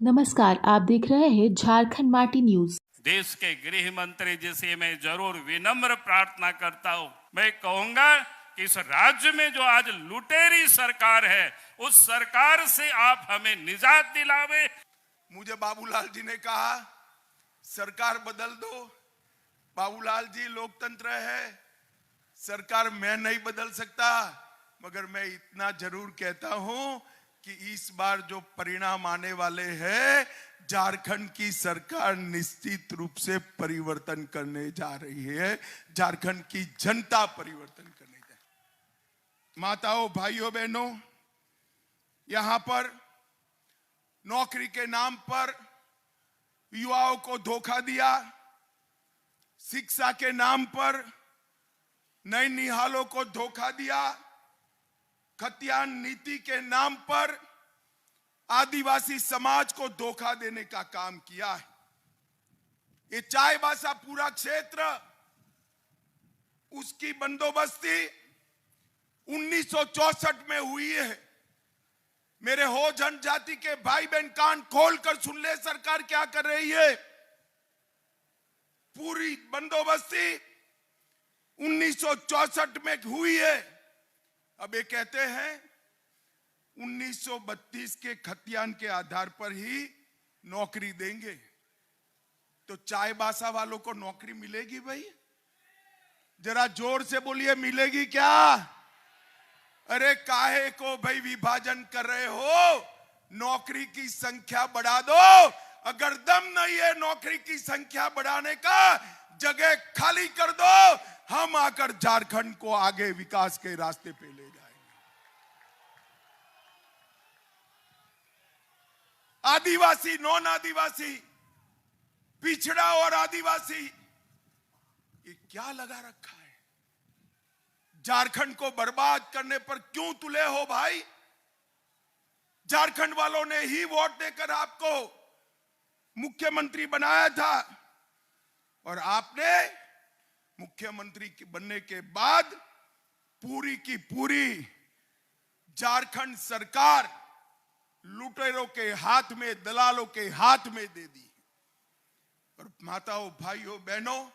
नमस्कार, आप देख रहे हैं झारखंड माटी न्यूज। देश के गृह मंत्री जी से मैं जरूर विनम्र प्रार्थना करता हूं। मैं कहूंगा कि इस राज्य में जो आज लुटेरी सरकार है, उस सरकार से आप हमें निजात दिलावे। मुझे बाबूलाल जी ने कहा सरकार बदल दो। बाबूलाल जी, लोकतंत्र है, सरकार मैं नहीं बदल सकता, मगर मैं इतना जरूर कहता हूं कि इस बार जो परिणाम आने वाले हैं, झारखंड की सरकार निश्चित रूप से परिवर्तन करने जा रही है। झारखंड की जनता परिवर्तन करने जा रही है। माताओं, भाइयों, बहनों, यहां पर नौकरी के नाम पर युवाओं को धोखा दिया, शिक्षा के नाम पर नैनिहालों को धोखा दिया, खतियान नीति के नाम पर आदिवासी समाज को धोखा देने का काम किया है। ये चाईबासा पूरा क्षेत्र, उसकी बंदोबस्ती 1964 में हुई है। मेरे हो जनजाति के भाई बहन कान खोलकर सुन ले, सरकार क्या कर रही है। पूरी बंदोबस्ती 1964 में हुई है। अब ये कहते हैं 1932 के खतियान के आधार पर ही नौकरी देंगे। तो चाईबासा वालों को नौकरी मिलेगी भाई? जरा जोर से बोलिए, मिलेगी क्या? अरे काहे को भाई विभाजन कर रहे हो? नौकरी की संख्या बढ़ा दो। अगर दम नहीं है नौकरी की संख्या बढ़ाने का, जगह खाली कर दो। हम आकर झारखंड को आगे विकास के रास्ते पे ले जाएंगे। आदिवासी, नॉन आदिवासी, पिछड़ा और आदिवासी, ये क्या लगा रखा है? झारखंड को बर्बाद करने पर क्यों तुले हो भाई? झारखंड वालों ने ही वोट देकर आपको मुख्यमंत्री बनाया था, और आपने मुख्यमंत्री बनने के बाद पूरी की पूरी झारखंड सरकार लुटेरों के हाथ में, दलालों के हाथ में दे दी। और माताओं, भाइयों, बहनों,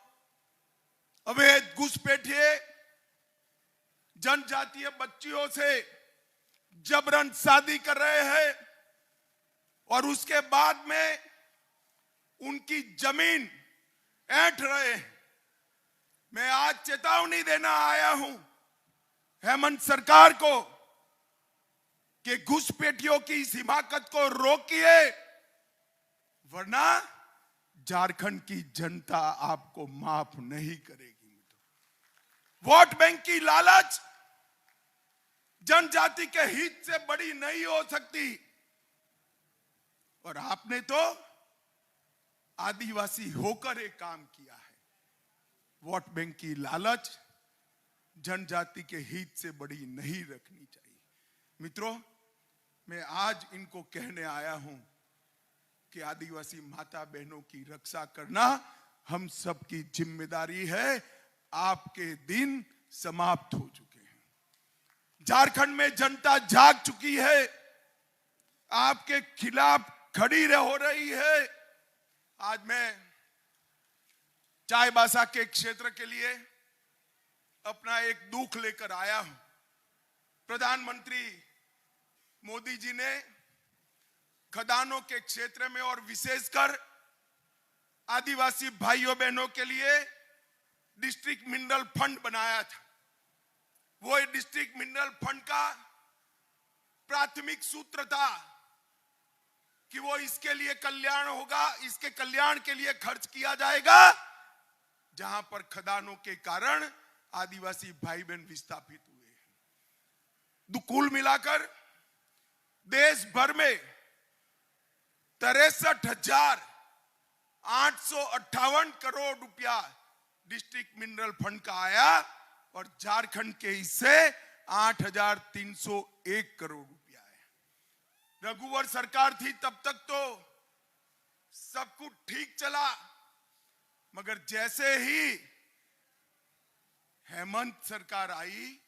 अवैध घुसपैठिए जनजातीय बच्चियों से जबरन शादी कर रहे हैं, और उसके बाद में उनकी जमीन ऐंठ रहे हैं। मैं आज चेतावनी देना आया हूं हेमंत सरकार को कि घुसपैठियों की इस हिमाकत को रोकिए, वरना झारखंड की जनता आपको माफ नहीं करेगी। वोट बैंक की लालच जनजाति के हित से बड़ी नहीं हो सकती, और आपने तो आदिवासी होकर एक काम किया है। वोट बैंक की लालच जनजाति के हित से बड़ी नहीं रखनी चाहिए। मित्रों, मैं आज इनको कहने आया हूं कि आदिवासी माता बहनों की रक्षा करना हम सबकी जिम्मेदारी है। आपके दिन समाप्त हो चुके हैं। झारखंड में जनता जाग चुकी है, आपके खिलाफ खड़ी हो रही है। आज मैं चाईबासा के क्षेत्र के लिए अपना एक दुख लेकर आया हूं। प्रधानमंत्री मोदी जी ने खदानों के क्षेत्र में और विशेषकर आदिवासी भाइयों बहनों के लिए डिस्ट्रिक्ट मिनरल फंड बनाया था। वो डिस्ट्रिक्ट मिनरल फंड का प्राथमिक सूत्र था कि वो इसके लिए कल्याण होगा, इसके कल्याण के लिए खर्च किया जाएगा जहां पर खदानों के कारण आदिवासी भाई बहन विस्थापित हुए हैं। कुल मिलाकर देश भर में 63,858 करोड़ रुपया डिस्ट्रिक्ट मिनरल फंड का आया, और झारखंड के हिस्से 8,301 करोड़ रुपया है। रघुवर सरकार थी तब तक तो सब कुछ ठीक चला, मगर जैसे ही हेमंत सरकार आई,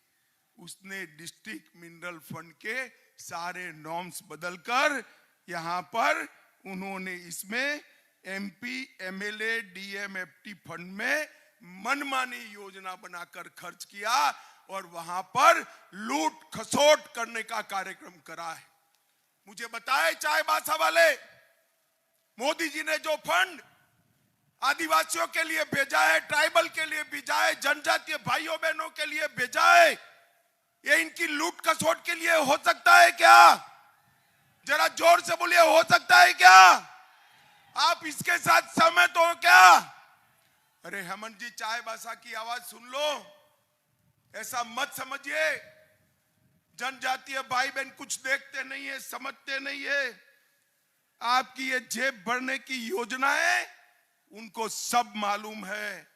उसने डिस्ट्रिक्ट मिनरल फंड के सारे नॉर्म्स बदलकर यहां पर उन्होंने इसमें एमपी, एमएलए, डीएमएफटी फंड में मनमानी योजना बनाकर खर्च किया और वहां पर लूट खसोट करने का कार्यक्रम करा है। मुझे बताए चाईबासा वाले, मोदी जी ने जो फंड आदिवासियों के लिए भेजा है, ट्राइबल के लिए भेजा है, जनजातीय भाइयों बहनों के लिए भेजा है, ये इनकी लूट खसोट के लिए हो सकता है क्या? जरा जोर से बोलिए, हो सकता है क्या? आप इसके साथ सहमत हो क्या? अरे हेमंत जी, चाईबासा की आवाज सुन लो, ऐसा मत समझिए जनजातीय भाई बहन कुछ देखते नहीं है, समझते नहीं है। आपकी ये जेब भरने की योजना है, उनको सब मालूम है।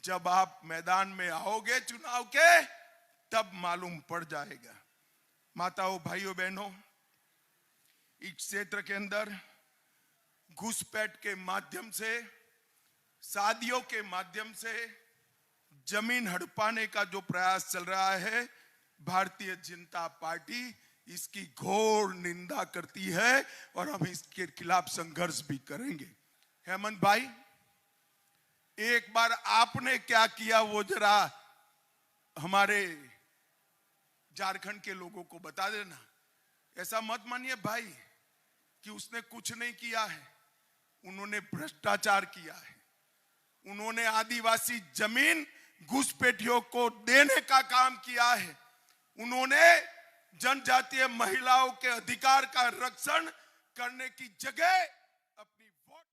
जब आप मैदान में आओगे चुनाव के, तब मालूम पड़ जाएगा। माताओं, भाइयों, बहनों, इस क्षेत्र के अंदर घुसपैठ के माध्यम से, शादियों के माध्यम से जमीन हड़पाने का जो प्रयास चल रहा है, भारतीय जनता पार्टी इसकी घोर निंदा करती है और हम इसके खिलाफ संघर्ष भी करेंगे। हेमंत भाई, एक बार आपने क्या किया वो जरा हमारे झारखंड के लोगों को बता देना। ऐसा मत मानिए भाई कि उसने कुछ नहीं किया है। उन्होंने भ्रष्टाचार किया है, उन्होंने आदिवासी जमीन घुसपैठियों को देने का काम किया है, उन्होंने जनजातीय महिलाओं के अधिकार का रक्षण करने की जगह